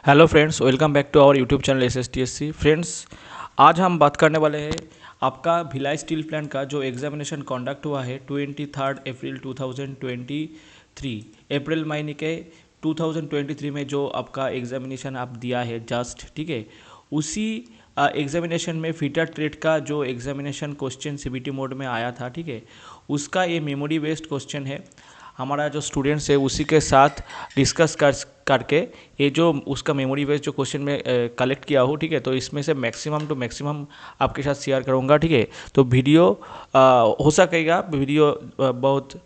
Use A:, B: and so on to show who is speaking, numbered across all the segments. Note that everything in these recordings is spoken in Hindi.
A: Hello friends, welcome back to our YouTube channel SSTSC। Friends, आज हम बात करने वाले हैं आपका भिलाई स्टील प्लांट का जो एग्जामिनेशन कंडक्ट हुआ है 23 अप्रैल 2023 अप्रैल महीने के 2023 में जो आपका एग्जामिनेशन आप दिया है जस्ट, ठीक है। उसी एग्जामिनेशन में फिटर ट्रेड का जो एग्जामिनेशन क्वेश्चन CBT मोड में आया था, ठीक है, उसका ये मेमोरी बेस्ड क्वेश्चन है। हमारा जो स्टूडेंट्स है उसी के साथ डिस्कस करके ये जो उसका मेमोरी बेस्ड जो क्वेश्चन में कलेक्ट किया हो, ठीक है, तो इसमें से मैक्सिमम टू मैक्सिमम आपके साथ शेयर करूँगा, ठीक है। तो वीडियो हो सकेगा, वीडियो बहुत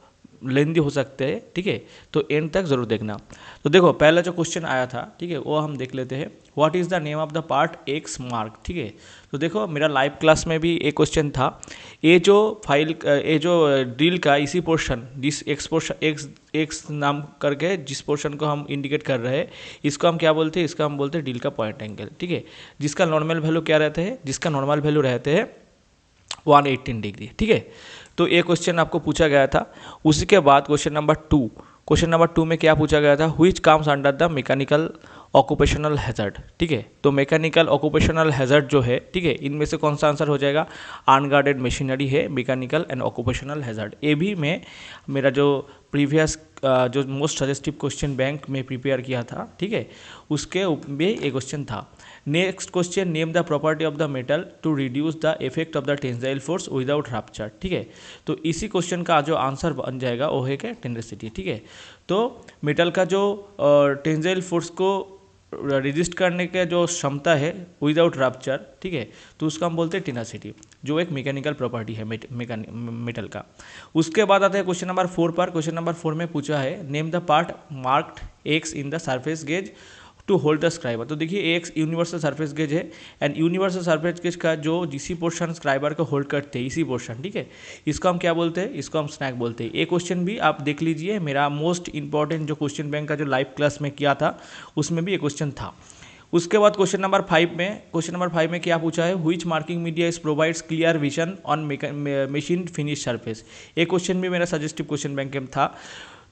A: लेंदी हो सकते हैं, ठीक है, तो एंड तक ज़रूर देखना। तो देखो, पहला जो क्वेश्चन आया था, ठीक है, वो हम देख लेते हैं। What is the name of the part x mark, ठीक है। तो देखो, मेरा लाइव क्लास में भी एक क्वेश्चन था। ये जो फाइल, ये जो ड्रिल का इसी पोर्शन, जिस एक्स पोर्शन एक्स नाम करके जिस पोर्शन को हम इंडिकेट कर रहे हैं, इसको हम क्या बोलते हैं? इसका हम बोलते हैं ड्रिल का पॉइंट एंगल, ठीक है। जिसका नॉर्मल वैल्यू क्या रहते हैं? जिसका नॉर्मल वैल्यू रहते हैं 118 डिग्री, ठीक है। तो ये क्वेश्चन आपको पूछा गया था। उसी के बाद क्वेश्चन नंबर टू में क्या पूछा गया था? Which comes under the mechanical occupational hazard, ठीक है। तो मैकेनिकल ऑक्यूपेशनल हैजर्ड जो है, ठीक है, इनमें से कौन सा आंसर हो जाएगा? अनगार्डेड मशीनरी है मैकेनिकल एंड ऑक्यूपेशनल हैजर्ड। ये भी मैं मेरा जो प्रीवियस जो मोस्ट सजेस्टिव क्वेश्चन बैंक में प्रिपेयर किया था, ठीक है, उसके में ये क्वेश्चन था। Next question, name the property of the metal to reduce the effect of the tensile force without rupture, ठीक है। तो इसी क्वेश्चन का जो आंसर बन जाएगा वो है क्या? टेनेसिटी, ठीक है। तो मेटल का जो टेंसाइल फोर्स को रेजिस्ट करने के जो क्षमता है विदाउट रप्चर, ठीक है, तो उसका हम बोलते हैं टेनासिटी, जो एक मैकेनिकल प्रॉपर्टी है मेटल का। उसके बाद आता है क्वेश्चन नंबर 4 पर। क्वेश्चन नंबर 4 में पूछा है, name the part marked X in the surface gauge to hold the scriber. तो देखिए, एक यूनिवर्सल सरफेस गेज है एंड यूनिवर्सल सरफेस गेज का जो जिसी पोर्शन स्क्राइबर को होल्ड करते हैं, इसी पोर्शन, ठीक है, इसको हम क्या बोलते हैं? इसको हम स्नैक बोलते हैं। ये क्वेश्चन भी आप देख लीजिए, मेरा मोस्ट इंपॉर्टेंट जो क्वेश्चन बैंक का जो लाइव क्लास में किया था उसमें भी ये क्वेश्चन था। उसके बाद क्वेश्चन नंबर 5 में क्या पूछा है? Which marking media is provides clear vision on machine finish surface. ये क्वेश्चन भी मेरा सजेस्टिव क्वेश्चन बैंक में था।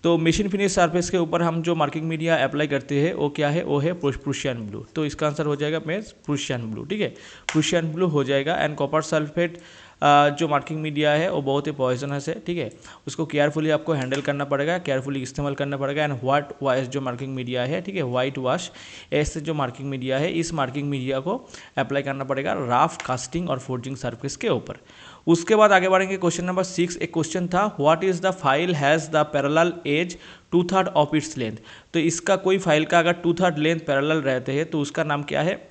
A: तो मशीन फिनिश सरफेस के ऊपर हम जो मार्किंग मीडिया अप्लाई करते हैं वो क्या है? वो है प्रूशियन ब्लू। तो इसका आंसर हो जाएगा मेज प्रूशियन ब्लू, ठीक है, प्रूशियन ब्लू हो जाएगा। एंड कॉपर सल्फेट जो मार्किंग मीडिया है वो बहुत ही पॉइजनस है, ठीक है, उसको केयरफुली आपको हैंडल करना पड़ेगा, केयरफुली इस्तेमाल करना पड़ेगा। एंड व्हाइट वाश जो मार्किंग मीडिया है, ठीक है, व्हाइट वाश ऐसे जो मार्किंग मीडिया है, इस मार्किंग मीडिया को अप्लाई करना पड़ेगा राफ कास्टिंग और फोर्जिंग सरफेस के ऊपर। उसके बाद आगे बढ़ेंगे क्वेश्चन नंबर 6। एक क्वेश्चन था, what is the file has the parallel edge 2/3 of its length. तो इसका कोई फाइल का अगर 2/3 लेंथ पैरेलल रहते हैं तो उसका नाम क्या है?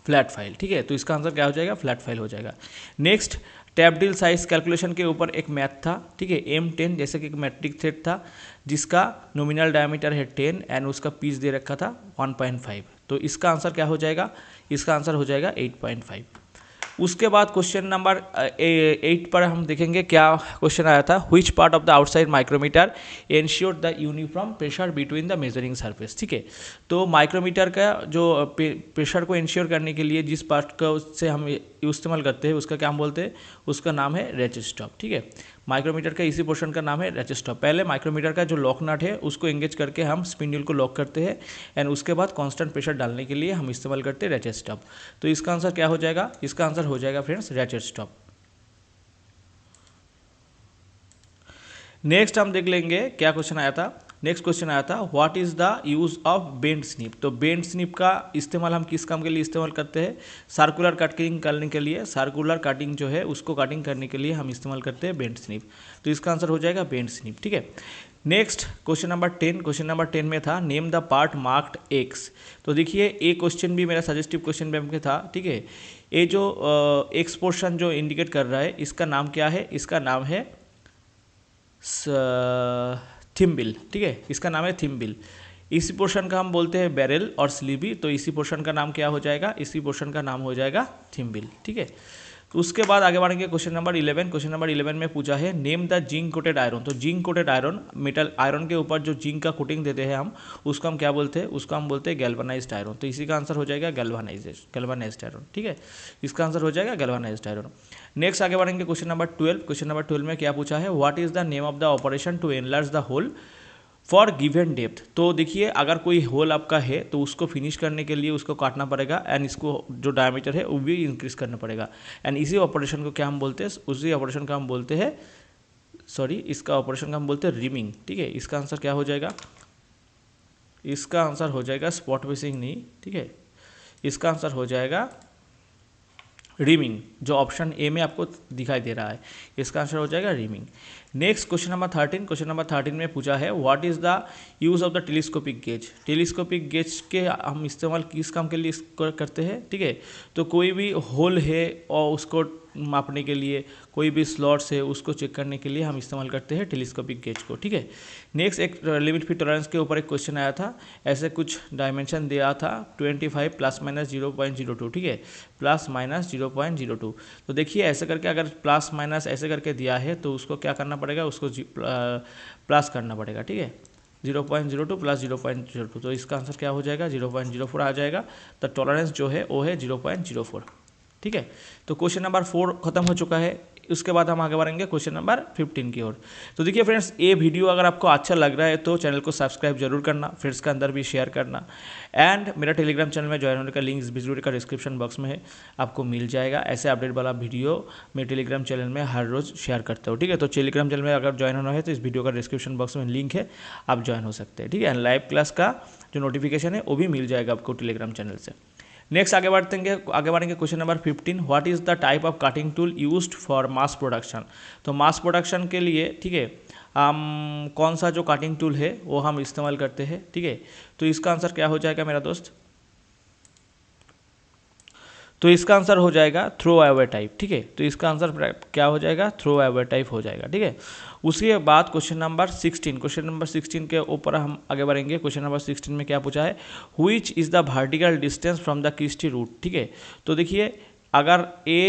A: फ्लैट फाइल, ठीक है। तो इसका आंसर क्या हो जाएगा? फ्लैट फाइल हो जाएगा। Next, tap drill size calculation के ऊपर एक मैथ था, ठीक है, M10 जैसे कि एक मैट्रिक थ्रेड था जिसका नॉमिनल डायमीटर है 10 एंड उसका पीस दे रखा था 1.5। तो इसका आंसर क्या हो जाएगा? इसका आंसर हो जाएगा 8.5। उसके बाद क्वेश्चन नंबर 8 पर हम देखेंगे क्या क्वेश्चन आया था। Which part of the outside micrometer ensure the uniform pressure between the measuring surface, ठीक है। तो माइक्रोमीटर का जो प्रेशर को इंश्योर करने के लिए जिस पार्ट का से हम इस्तेमाल करते हैं उसका क्या हम बोलते हैं? उसका नाम है रेचेट स्टॉप, ठीक है। माइक्रोमीटर का इसी पोर्शन का नाम है रेचेट स्टॉप। पहले माइक्रोमीटर का जो लॉक नट है उसको एंगेज करके हम स्पिंडल को लॉक करते हैं एंड उसके बाद कांस्टेंट प्रेशर डालने के लिए हम इस्तेमाल करते हैं रेचेट स्टॉप। तो इसका आंसर क्या हो जाएगा? इसका आंसर हो जाएगा फ्रेंड्स रेचेट स्टॉप। नेक्स्ट हम देख लेंगे क्या क्वेश्चन आया था। नेक्स्ट क्वेश्चन आया था, what is the use of bend snip. तो बेंड स्निप का इस्तेमाल हम किस काम के लिए इस्तेमाल करते हैं? सर्कुलर कटिंग करने के लिए। सर्कुलर कटिंग जो है उसको कटिंग करने के लिए हम इस्तेमाल करते हैं बेंड स्निप। तो इसका आंसर हो जाएगा बेंड स्निप, ठीक है। Next question number 10। Question number 10 में था, name the part marked x. तो देखिए, एक क्वेश्चन भी मेरा सजेस्टिव क्वेश्चन में था, ठीक है। ये जो एक्स पोर्शन जो इंडिकेट कर रहा है इसका नाम क्या है? इसका नाम है थिम्बिल, ठीक है, इसका नाम है थिम्बिल। इसी पोर्शन का हम बोलते हैं बैरल और स्लीबी। तो इसी पोर्शन का नाम क्या हो जाएगा? इसी पोर्शन का नाम हो जाएगा थिम्बिल, ठीक है। तो उसके बाद आगे बढ़ेंगे क्वेश्चन नंबर 11। क्वेश्चन नंबर 11 में पूछा है, name the zinc coated iron. तो zinc coated iron, metal iron के ऊपर जो जिंक का कोटिंग देते हैं हम, उसको हम क्या बोलते हैं? उसको हम बोलते हैं गैल्वनाइज्ड आयरन। तो इसी का आंसर हो जाएगा गैल्वनाइज्ड आयरन, ठीक है, इसका आंसर हो जाएगा गैल्वनाइज्ड आयरन। नेक्स्ट आगे बढ़ेंगे क्वेश्चन नंबर 12। क्वेश्चन नंबर 12 में क्या पूछा है, what is the name of the operation to enlarge the hole for given depth. तो देखिए अगर कोई होल आपका है तो उसको फिनिश करने के लिए उसको काटना पड़ेगा एंड इसको जो डायमीटर है वो भी इंक्रीज करना पड़ेगा। एंड इसी ऑपरेशन को क्या हम बोलते हैं, उसी ऑपरेशन का हम बोलते हैं, सॉरी इसका ऑपरेशन का हम बोलते हैं रिमिंग। ठीक है, इसका आंसर क्या हो जाएगा, इसका आंसर हो जाएगा स्पॉट फिशिंग नहीं, ठीक है, इसका आंसर हो जाएगा रिमिंग, जो ऑप्शन ए में आपको दिखाई दे रहा है, इसका आंसर हो जाएगा rhyming. Next question number 13, question number 13 में पूछा है what is the use of the telescopic gauge. Telescopic gauge के हम इस्तेमाल किस काम के लिए करते हैं, ठीक है, तो कोई भी होल है और उसको मापने के लिए, कोई भी स्लॉट्स है उसको चेक करने के लिए हम इस्तेमाल करते हैं टेलीस्कोपिक गेज को। ठीक है, नेक्स्ट एक लिमिट फिट टॉलरेंस के ऊपर एक क्वेश्चन आया था, ऐसे कुछ डायमेंशन दिया था 25 प्लस माइनस 0.02, ठीक है, प्लस माइनस 0.02। तो देखिए ऐसे करके अगर प्लस माइनस ऐसे करके दिया है तो उसको क्या करना पड़ेगा, उसको प्लस करना पड़ेगा। ठीक है, 0.02 प्लस 0.02, तो इसका आंसर क्या हो जाएगा 0.04 आ जाएगा। तो टॉलरेंस जो है वो है 0.04। ठीक है, तो क्वेश्चन नंबर 4 खत्म हो चुका है। उसके बाद हम आगे बढ़ेंगे क्वेश्चन नंबर 15 की ओर। तो देखिए फ्रेंड्स, ये वीडियो अगर आपको अच्छा लग रहा है तो चैनल को सब्सक्राइब जरूर करना, फ्रेंड्स के अंदर भी शेयर करना, एंड मेरा टेलीग्राम चैनल में ज्वाइन होने का लिंक इस वीडियो का डिस्क्रिप्शन बॉक्स में है, आपको मिल जाएगा। ऐसे अपडेट वाला वीडियो मैं टेलीग्राम चैनल में हर रोज़ शेयर करता हूँ। ठीक है, तो टेलीग्राम चैनल में अगर ज्वाइन होना है तो इस वीडियो का डिस्क्रिप्शन बॉक्स में लिंक है, आप ज्वाइन हो सकते हैं। ठीक है, लाइव क्लास का जो नोटिफिकेशन है वो भी मिल जाएगा आपको टेलीग्राम चैनल से। नेक्स्ट आगे बढ़ेंगे question number 15, what is the type of cutting tool used for mass production. तो मास प्रोडक्शन के लिए, ठीक है, हम कौन सा जो कटिंग टूल है वो हम इस्तेमाल करते हैं। ठीक है, तो इसका आंसर क्या हो जाएगा मेरा दोस्त, तो इसका आंसर हो जाएगा थ्रो अवे टाइप। ठीक है, तो इसका आंसर क्या हो जाएगा, थ्रो अवे टाइप हो जाएगा। ठीक है, उसके बाद क्वेश्चन नंबर 16 के ऊपर हम आगे बढ़ेंगे। क्वेश्चन नंबर 16 में क्या पूछा है, which is the vertical distance from the crest to root. ठीक है, तो देखिए अगर ए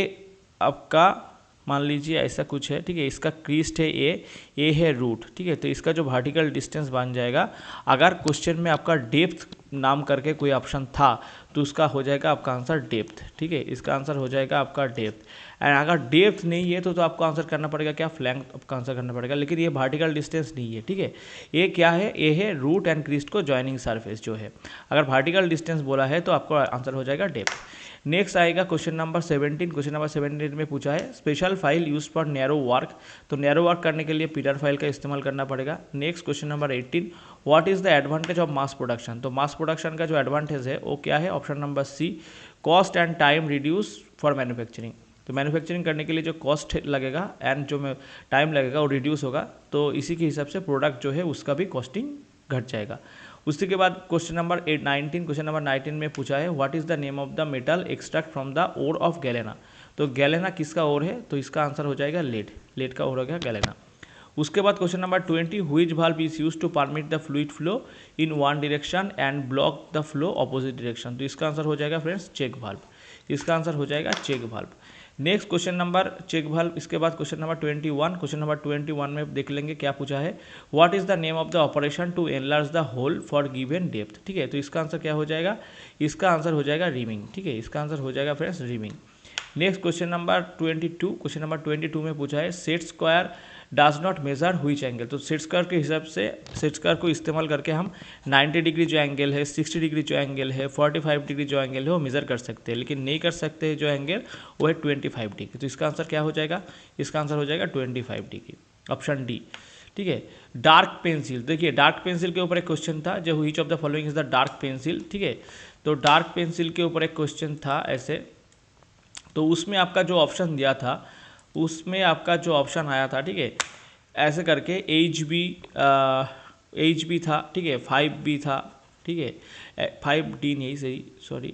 A: आपका मान लीजिए ऐसा कुछ है, ठीक है, इसका क्रिस्ट है ए है रूट। ठीक है, तो इसका जो वर्टिकल डिस्टेंस बन जाएगा, अगर क्वेश्चन में आपका डेप्थ नाम करके कोई ऑप्शन था तो उसका हो जाएगा आपका आंसर डेप्थ। ठीक है, इसका आंसर हो जाएगा आपका डेप्थ। एंड अगर डेप्थ नहीं है तो आपको आंसर करना पड़ेगा क्या, फ्लैंक आपका आंसर करना पड़ेगा, लेकिन ये वर्टिकल डिस्टेंस नहीं है। ठीक है, ये क्या है, ये है रूट एंड क्रिस्ट को जॉइनिंग सरफेस जो है, अगर वर्टिकल डिस्टेंस बोला है तो आपको आंसर हो जाएगा डेप्थ। नेक्स्ट आएगा क्वेश्चन नंबर 17। क्वेश्चन नंबर 17 में पूछा है special file use for narrow work. तो नैरो वर्क करने के लिए पिलर फाइल का इस्तेमाल करना पड़ेगा। Next question number 18, what is the advantage of mass production. तो मास प्रोडक्शन का जो एडवांटेज है वो क्या है, option number C, cost and time reduce for manufacturing. तो मैन्युफैक्चरिंग करने के लिए जो कॉस्ट लगेगा एंड जो टाइम लगेगा वो रिड्यूस होगा, तो इसी के हिसाब से प्रोडक्ट जो है उसका भी कॉस्टिंग घट जाएगा। उसी के बाद क्वेश्चन नंबर 19, क्वेश्चन नंबर 19 में पूछा है what is the name of the metal extract from the ore of galena. तो गैलेना किसका ओर है, तो इसका आंसर हो जाएगा लेड, लेड का ओर हो गया गैलेना। उसके बाद question number 20, which valve is used to permit the fluid flow in one direction and block the flow opposite direction. तो इसका आंसर हो जाएगा फ्रेंड्स चेक वाल्व, इसका आंसर हो जाएगा check valve. Next question number check valve, इसके बाद क्वेश्चन नंबर 21, क्वेश्चन नंबर 21 में देख लेंगे क्या पूछा है, what is the name of the operation to enlarge the hole for given depth. ठीक है, तो इसका आंसर क्या हो जाएगा, इसका आंसर हो जाएगा रिमिंग। ठीक है, इसका आंसर हो जाएगा friends reaming. Next question number 22, question number 22 में पूछा है set square does not measure which angle. तो सेट स्क्वायर के हिसाब से, सेट स्क्वायर को इस्तेमाल करके हम 90 डिग्री जो एंगल है, 60 डिग्री जो एंगल है, 45 डिग्री जो एंगल है वो मेजर कर सकते हैं, लेकिन नहीं कर सकते जो एंगल वो है 25 डिग्री। तो इसका आंसर क्या हो जाएगा, इसका आंसर हो जाएगा 25 डिग्री, ऑप्शन डी। ठीक है, डार्क पेंसिल, देखिए डार्क पेंसिल के ऊपर एक क्वेश्चन था जो which of the following is the dark pencil. ठीक है, तो डार्क पेंसिल के ऊपर एक क्वेश्चन था ऐसे, तो उसमें आपका जो ऑप्शन दिया था, उसमें आपका जो ऑप्शन आया था, ठीक है, ऐसे करके एच बी था, ठीक है, 5B था, ठीक है, 5D नहीं सही, सॉरी,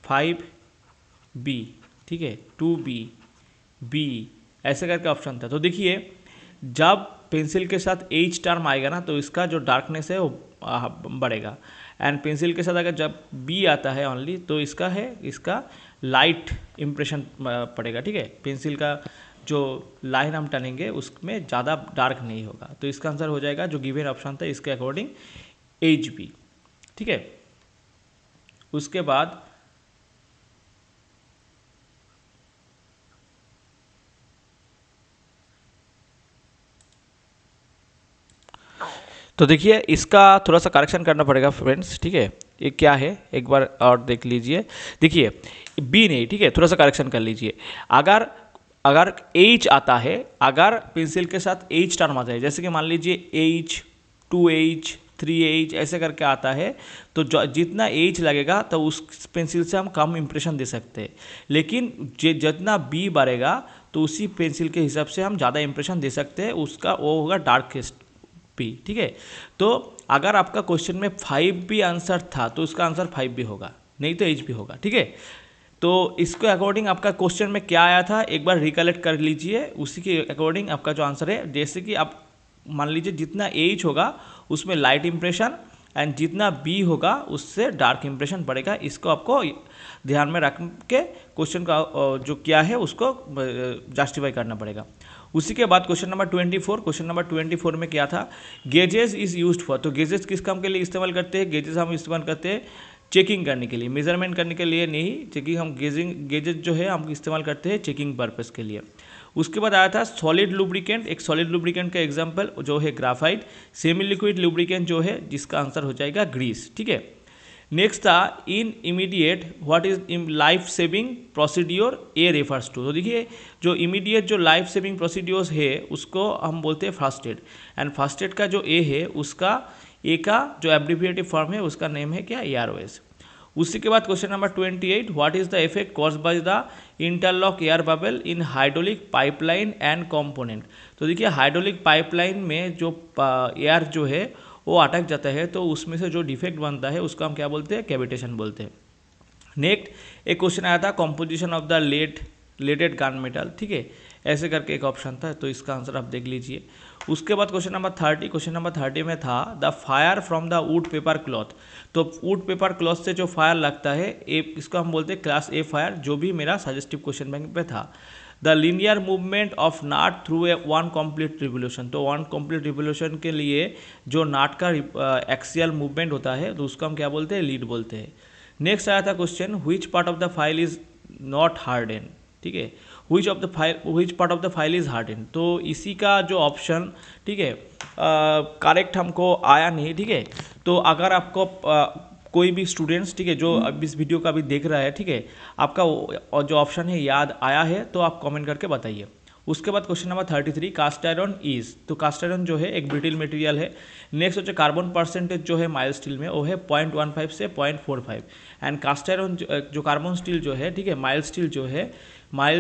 A: फाइव बी, ठीक है, 2B, बी, ऐसे करके ऑप्शन था। तो देखिए जब पेंसिल के साथ H टर्म आएगा ना तो इसका जो डार्कनेस है वो बढ़ेगा, एंड पेंसिल के साथ अगर जब B आता है ओनली तो इसका है, इसका लाइट इम्प्रेशन पड़ेगा। ठीक है, पेंसिल का जो लाइन हम टनेंगे उसमें ज़्यादा डार्क नहीं होगा, तो इसका आंसर हो जाएगा जो गिवन ऑप्शन था इसके अकॉर्डिंग HB। ठीक है, उसके बाद तो देखिए इसका थोड़ा सा करेक्शन करना पड़ेगा फ्रेंड्स, ठीक है। ये क्या है एक बार और देख लीजिए। देखिए बी नहीं, ठीक है, थोड़ा सा करेक्शन कर लीजिए। अगर अगर एच आता है, अगर पेंसिल के साथ एच टर्म आता है, जैसे कि मान लीजिए एच, 2H, 3H ऐसे करके आता है, तो जितना एच लगेगा तो उस पेंसिल से हम कम इंप्रेशन दे सकते हैं। लेकिन जितना बी बढ़ेगा तो उसी पेंसिल के हिसाब से हम ज़्यादा इंप्रेशन दे सकते हैं, उसका वो होगा डार्केस्ट पी, ठीक है। तो अगर आपका क्वेश्चन में 5 भी आंसर था तो उसका आंसर 5 भी होगा, नहीं तो एच भी होगा, ठीक है। तो इसके अकॉर्डिंग आपका क्वेश्चन में क्या आया था एक बार रिकलेक्ट कर लीजिए, उसी के अकॉर्डिंग आपका जो आंसर है, जैसे कि आप मान लीजिए जितना एच होगा उसमें लाइट इंप्रेशन एंड जितना बी होगा उससे डार्क इंप्रेशन पड़ेगा। इसको आपको ध्यान में रख के क्वेश्चन का जो क्या है उसको जस्टिफाई करना पड़ेगा। उसी के बाद क्वेश्चन नंबर 24, क्वेश्चन नंबर 24 में क्या था, गेजेस इज यूज्ड फॉर। तो गेजेस किस काम के लिए इस्तेमाल करते हैं? गेजेस हम इस्तेमाल करते हैं चेकिंग करने के लिए, मेजरमेंट करने के लिए नहीं। चेकिंग हम गेजेस जो है हम इस्तेमाल करते हैं चेकिंग पर्पस के लिए। उसके बाद आया था सॉलिड लुब्रिकेंट। एक सॉलिड लुब्रिकेंट का एग्जांपल जो है ग्राफाइट। सेमी लिक्विड लुब्रिकेंट जो है जिसका आंसर हो जाएगा ग्रीस, ठीक है। नेक्स्ट था in immediate what is in life saving procedure A refers to. तो देखिए जो इमीडिएट जो लाइफ सेविंग प्रोसीड्योर्स है उसको हम बोलते हैं first aid, and first aid का जो ए है उसका ए का जो एब्रिविएटिव फॉर्म है उसका नेम है क्या, AROS। उसी के बाद question number 28, what is the effect caused by the interlock air bubble in hydraulic pipeline and component. तो देखिए हाइड्रोलिक पाइपलाइन में जो एयर जो है वो अटक जाता है तो उसमें से जो डिफेक्ट बनता है उसको हम क्या बोलते हैं, कैविटेशन बोलते हैं। नेक्स्ट एक क्वेश्चन आया था composition of the leaded gun metal, ठीक है, ऐसे करके एक ऑप्शन था, तो इसका आंसर आप देख लीजिए। उसके बाद क्वेश्चन नंबर 30, क्वेश्चन नंबर 30 में था the fire from the wood paper cloth. तो वुड पेपर क्लॉथ से जो फायर लगता है इसको हम बोलते हैं क्लास ए फायर, जो भी मेरा सजेस्टिव क्वेश्चन बैंक पे था। The linear movement of nut through a one complete revolution. तो वन कम्प्लीट रिवोल्यूशन के लिए जो नाट का एक्सियल मूवमेंट होता है तो उसको हम क्या बोलते हैं, लीड बोलते हैं। नेक्स्ट आया था question which part of the file is not harden, ठीक है, which part of the file is harden. तो इसी का जो ऑप्शन, ठीक है, करेक्ट हमको आया नहीं, ठीक है। तो अगर आपको कोई भी स्टूडेंट्स, ठीक है, जो अभी इस वीडियो का भी देख रहा है, ठीक है, आपका जो ऑप्शन है याद आया है तो आप कमेंट करके बताइए। उसके बाद question number 33, cast iron is. तो कास्ट आयरन जो है एक ब्रिटिल मटेरियल है। नेक्स्ट जो कार्बन परसेंटेज जो है माइल्ड स्टील में वो है 0.15 से 0.45, एंड कास्ट आयरन जो कार्बन स्टील जो है, ठीक है, माइल्ड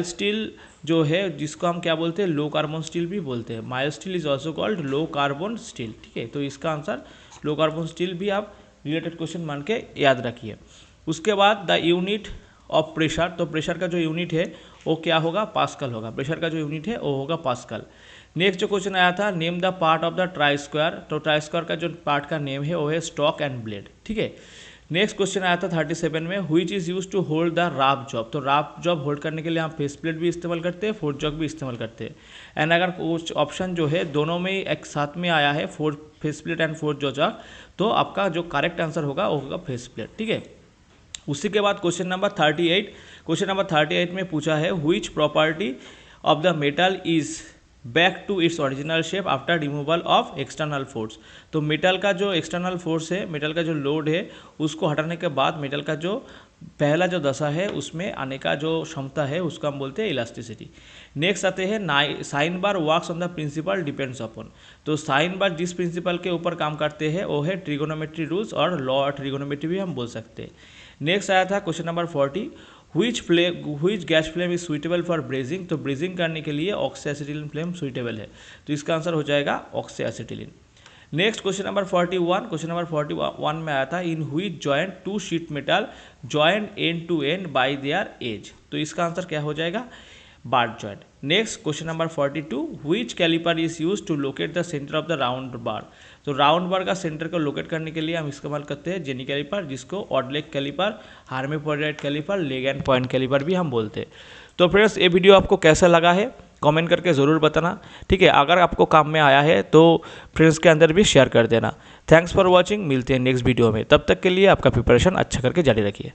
A: स्टील जो है जिसको हम क्या बोलते हैं, लो कार्बन स्टील भी बोलते हैं। Mild steel is also called low carbon steel, ठीक है। तो इसका आंसर लो कार्बन स्टील भी आप रिलेटेड क्वेश्चन मान के याद रखिए। उसके बाद द यूनिट ऑफ प्रेशर। तो प्रेशर का जो यूनिट है वो क्या होगा, पास्कल होगा। प्रेशर का जो यूनिट है वो होगा पास्कल। नेक्स्ट जो क्वेश्चन आया था name the part of the try square. तो ट्राई स्क्वायर का जो पार्ट का नेम है वो है स्टॉक एंड ब्लेड, ठीक है। नेक्स्ट क्वेश्चन आया था 37 में which is use to hold the rough job. तो राफ जॉब होल्ड करने के लिए हम फेस प्लेट भी इस्तेमाल करते हैं, फोर्थ जॉब भी इस्तेमाल करते हैं। एंड अगर कुछ ऑप्शन जो है दोनों में एक साथ में आया है, fourth face plate and fourth job, तो आपका जो करेक्ट आंसर होगा वो होगा फेस प्लेट, ठीक है। उसी के बाद क्वेश्चन नंबर 38, क्वेश्चन नंबर 38 में पूछा है which property of the metal is back to its original shape after removal of external force. तो मेटल का जो एक्सटर्नल फोर्स है, मेटल का जो लोड है, उसको हटाने के बाद मेटल का जो पहला जो दशा है उसमें आने का जो क्षमता है उसको हम बोलते हैं इलास्टिसिटी। नेक्स्ट आते हैं sine bar works on the principle depends upon. तो साइन बार जिस प्रिंसिपल के ऊपर काम करते हैं वो है ट्रिगोनोमेट्री रूल्स और लॉ ऑफ ट्रिगोनोमेट्री भी हम बोल सकते हैं। नेक्स्ट आया था question number 40 which gas flame is suitable for brazing. तो ब्रेजिंग करने के लिए ऑक्सीएसिटिलीन फ्लेम सुइटेबल है, तो इसका आंसर हो जाएगा oxyacetylene. Next question number 41, question number 41 में आया था in which joint two sheet metal joint end to end by their edge. तो इसका आंसर क्या हो जाएगा, bar joint. Next question number 42 which caliper is use to locate the centre of the round bar. तो राउंड बार का सेंटर को लोकेट करने के लिए हम इस्तेमाल करते हैं जेनी कैलिपर, जिसको odd leg caliper, hermaphrodite caliper, leg and point caliper भी हम बोलते हैं। तो फ्रेंड्स ये वीडियो आपको कैसा लगा है कमेंट करके ज़रूर बताना, ठीक है। अगर आपको काम में आया है तो फ्रेंड्स के अंदर भी शेयर कर देना। थैंक्स फॉर वॉचिंग, मिलते हैं नेक्स्ट वीडियो में, तब तक के लिए आपका प्रिपरेशन अच्छा करके जारी रखिए।